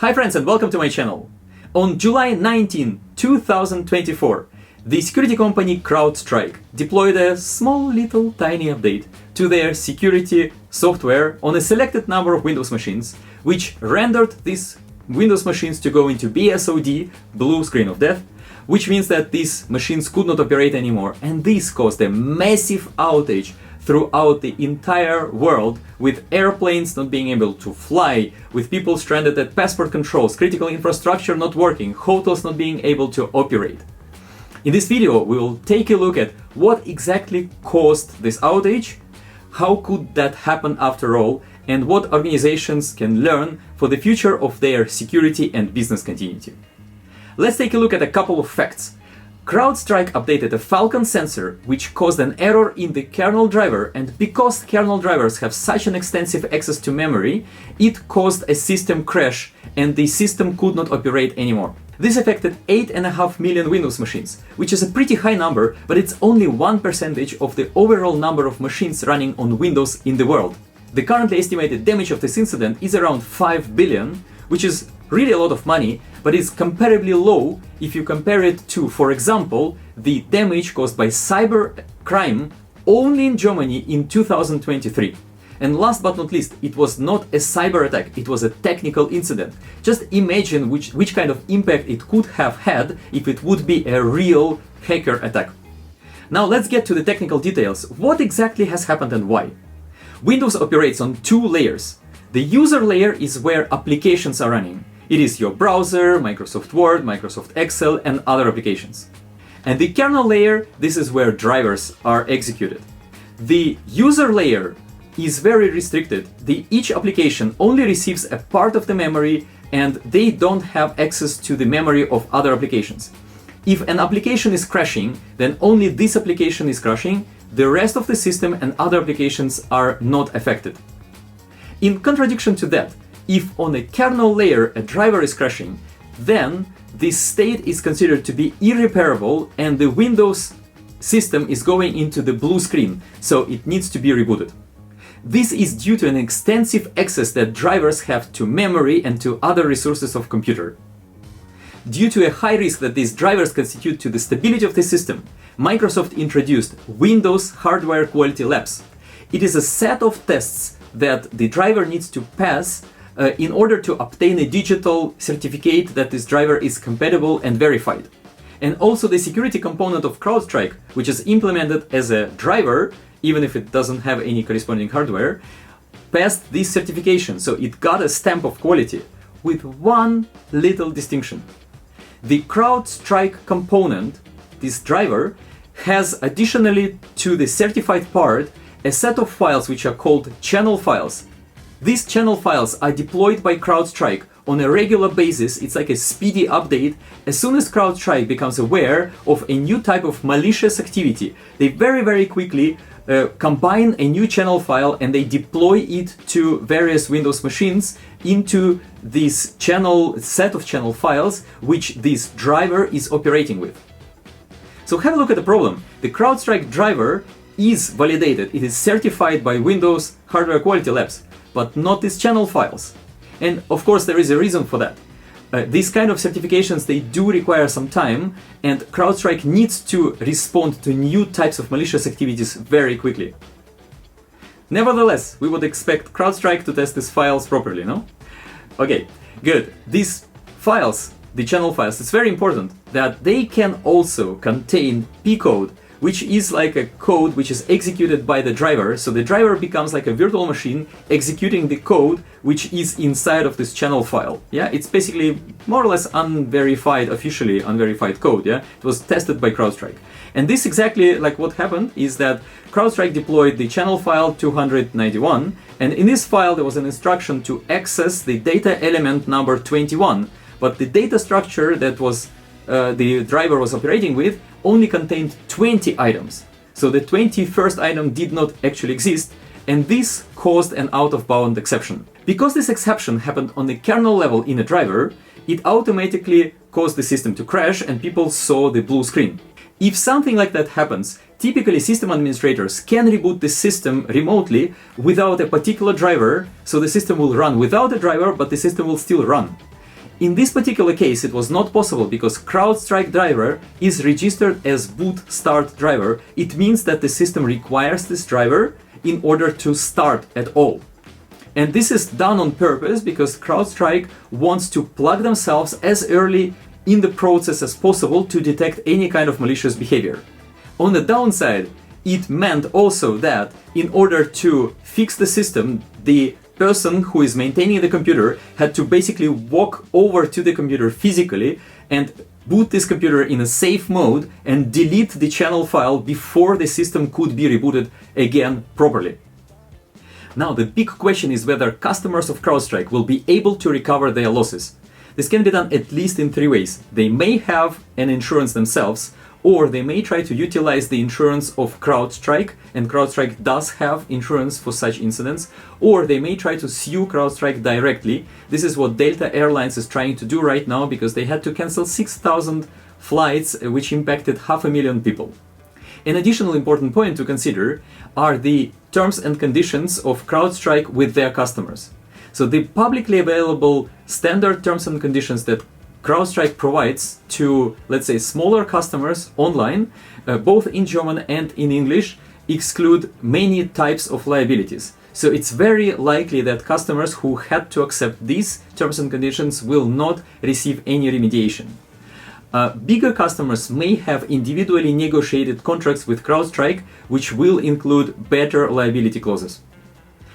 Hi friends and welcome to my channel. On July 19, 2024, the security company CrowdStrike deployed a small little tiny update to their security software on a selected number of Windows machines, which rendered these Windows machines to go into BSOD, blue screen of death, which means that these machines could not operate anymore, and this caused a massive outage throughout the entire world, with airplanes not being able to fly, with people stranded at passport controls, critical infrastructure not working, hotels not being able to operate. In this video, we will take a look at what exactly caused this outage, how could that happen after all, and what organizations can learn for the future of their security and business continuity. Let's take a look at a couple of facts. CrowdStrike updated a Falcon sensor which caused an error in the kernel driver, and because kernel drivers have such an extensive access to memory, it caused a system crash and the system could not operate anymore. This affected 8.5 million Windows machines, which is a pretty high number, but it's only 1% of the overall number of machines running on Windows in the world. The currently estimated damage of this incident is around 5 billion, which is really a lot of money, but is comparably low if you compare it to, for example, the damage caused by cyber crime only in Germany in 2023. And last but not least, it was not a cyber attack, it was a technical incident. Just imagine which kind of impact it could have had if it would be a real hacker attack. Now let's get to the technical details. What exactly has happened and why? Windows operates on two layers. The user layer is where applications are running. It is your browser, Microsoft Word, Microsoft Excel, and other applications. And the kernel layer, this is where drivers are executed. The user layer is very restricted. Each application only receives a part of the memory and they don't have access to the memory of other applications. If an application is crashing, then only this application is crashing. The rest of the system and other applications are not affected. In contradiction to that, if on a kernel layer a driver is crashing, then this state is considered to be irreparable and the Windows system is going into the blue screen, so it needs to be rebooted. This is due to an extensive access that drivers have to memory and to other resources of computer. Due to a high risk that these drivers constitute to the stability of the system, Microsoft introduced Windows Hardware Quality Labs. It is a set of tests that the driver needs to pass in order to obtain a digital certificate that this driver is compatible and verified. And also the security component of CrowdStrike, which is implemented as a driver, even if it doesn't have any corresponding hardware, passed this certification, so it got a stamp of quality, with one little distinction. The CrowdStrike component, this driver, has additionally to the certified part a set of files which are called channel files. These channel files are deployed by CrowdStrike on a regular basis. It's like a speedy update. As soon as CrowdStrike becomes aware of a new type of malicious activity, they very quickly combine a new channel file and they deploy it to various Windows machines into this set of channel files which this driver is operating with. So have a look at the problem. The CrowdStrike driver is validated, it is certified by Windows Hardware Quality Labs, but not these channel files. And of course there is a reason for that. These kind of certifications, they do require some time, and CrowdStrike needs to respond to new types of malicious activities very quickly. Nevertheless, we would expect CrowdStrike to test these files properly, no? Okay, good. These files, the channel files, it's very important that they can also contain P-code, which is like a code which is executed by the driver. So the driver becomes like a virtual machine executing the code which is inside of this channel file. Yeah, it's basically more or less unverified, officially unverified code. Yeah, it was tested by CrowdStrike. And this exactly like what happened is that CrowdStrike deployed the channel file 291, and in this file there was an instruction to access the data element number 21, but the data structure that was the driver was operating with only contained 20 items. So the 21st item did not actually exist, and this caused an out-of-bound exception. Because this exception happened on the kernel level in a driver, it automatically caused the system to crash and people saw the blue screen. If something like that happens, typically system administrators can reboot the system remotely without a particular driver, so the system will run without a driver, but the system will still run. In this particular case, it was not possible because CrowdStrike driver is registered as boot start driver. It means that the system requires this driver in order to start at all. And this is done on purpose because CrowdStrike wants to plug themselves as early in the process as possible to detect any kind of malicious behavior. On the downside, it meant also that in order to fix the system, the person who is maintaining the computer had to basically walk over to the computer physically and boot this computer in a safe mode and delete the channel file before the system could be rebooted again properly. Now, the big question is whether customers of CrowdStrike will be able to recover their losses. This can be done at least in three ways. They may have an insurance themselves, or they may try to utilize the insurance of CrowdStrike, and CrowdStrike does have insurance for such incidents, or they may try to sue CrowdStrike directly. This is what Delta Airlines is trying to do right now because they had to cancel 6,000 flights, which impacted 500,000 people. An additional important point to consider are the terms and conditions of CrowdStrike with their customers. So the publicly available standard terms and conditions that CrowdStrike provides to, let's say, smaller customers online, both in German and in English, exclude many types of liabilities. So it's very likely that customers who had to accept these terms and conditions will not receive any remediation. Bigger customers may have individually negotiated contracts with CrowdStrike, which will include better liability clauses.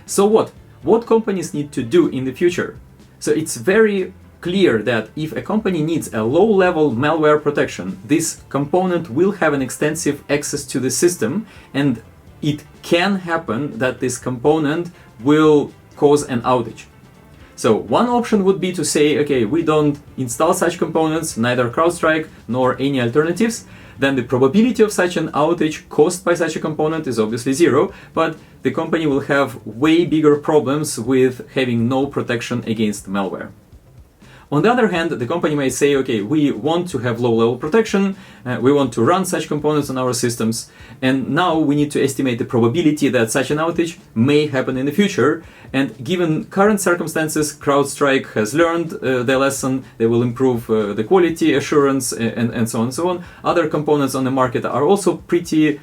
So what companies need to do in the future? So it's very clear that if a company needs a low-level malware protection, this component will have an extensive access to the system, and it can happen that this component will cause an outage. So one option would be to say, okay, we don't install such components, neither CrowdStrike nor any alternatives. Then the probability of such an outage caused by such a component is obviously zero, but the company will have way bigger problems with having no protection against malware. On the other hand, the company may say, okay, we want to have low-level protection, we want to run such components on our systems, and now we need to estimate the probability that such an outage may happen in the future. And given current circumstances, CrowdStrike has learned their lesson. They will improve the quality assurance and so on and so on. Other components on the market are also pretty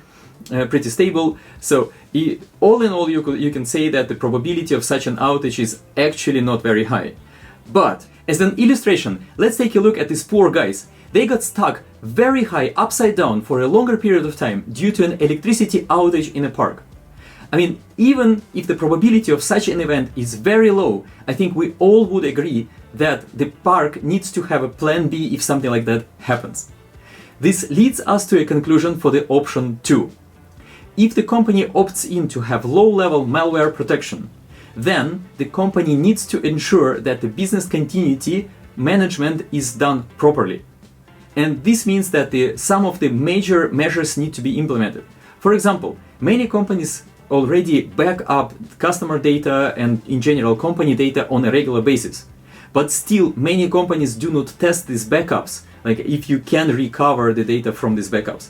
stable. So all in all, you can say that the probability of such an outage is actually not very high. But as an illustration, let's take a look at these poor guys. They got stuck very high upside down for a longer period of time due to an electricity outage in a park. I mean, even if the probability of such an event is very low, I think we all would agree that the park needs to have a plan B if something like that happens. This leads us to a conclusion for the option 2. If the company opts in to have low-level malware protection, then the company needs to ensure that the business continuity management is done properly. And this means that some of the major measures need to be implemented. For example, many companies already back up customer data and in general company data on a regular basis. But still, many companies do not test these backups, like if you can recover the data from these backups.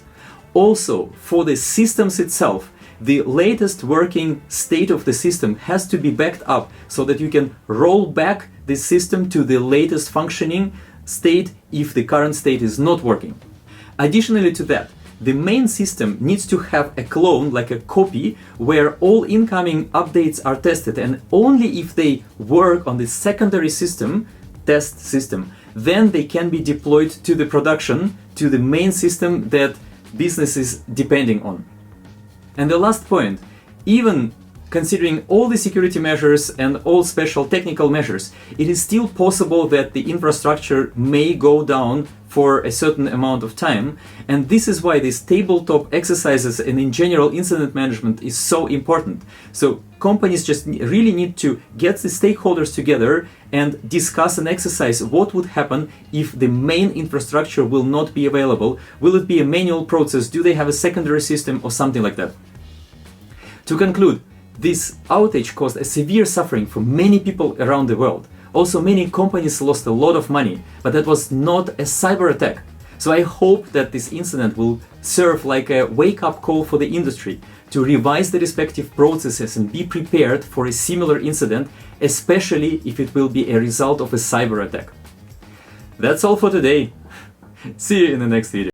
Also, for the systems itself, the latest working state of the system has to be backed up so that you can roll back the system to the latest functioning state if the current state is not working. Additionally to that, the main system needs to have a clone, like a copy, where all incoming updates are tested, and only if they work on the secondary system, test system, then they can be deployed to the production, to the main system that business is depending on. And the last point, even considering all the security measures and all special technical measures, it is still possible that the infrastructure may go down for a certain amount of time. And this is why these tabletop exercises and in general incident management is so important. So companies just really need to get the stakeholders together and discuss and exercise what would happen if the main infrastructure will not be available. Will it be a manual process? Do they have a secondary system or something like that? To conclude, this outage caused a severe suffering for many people around the world. Also, many companies lost a lot of money, but that was not a cyber attack. So I hope that this incident will serve like a wake-up call for the industry to revise the respective processes and be prepared for a similar incident, especially if it will be a result of a cyber attack. That's all for today. See you in the next video.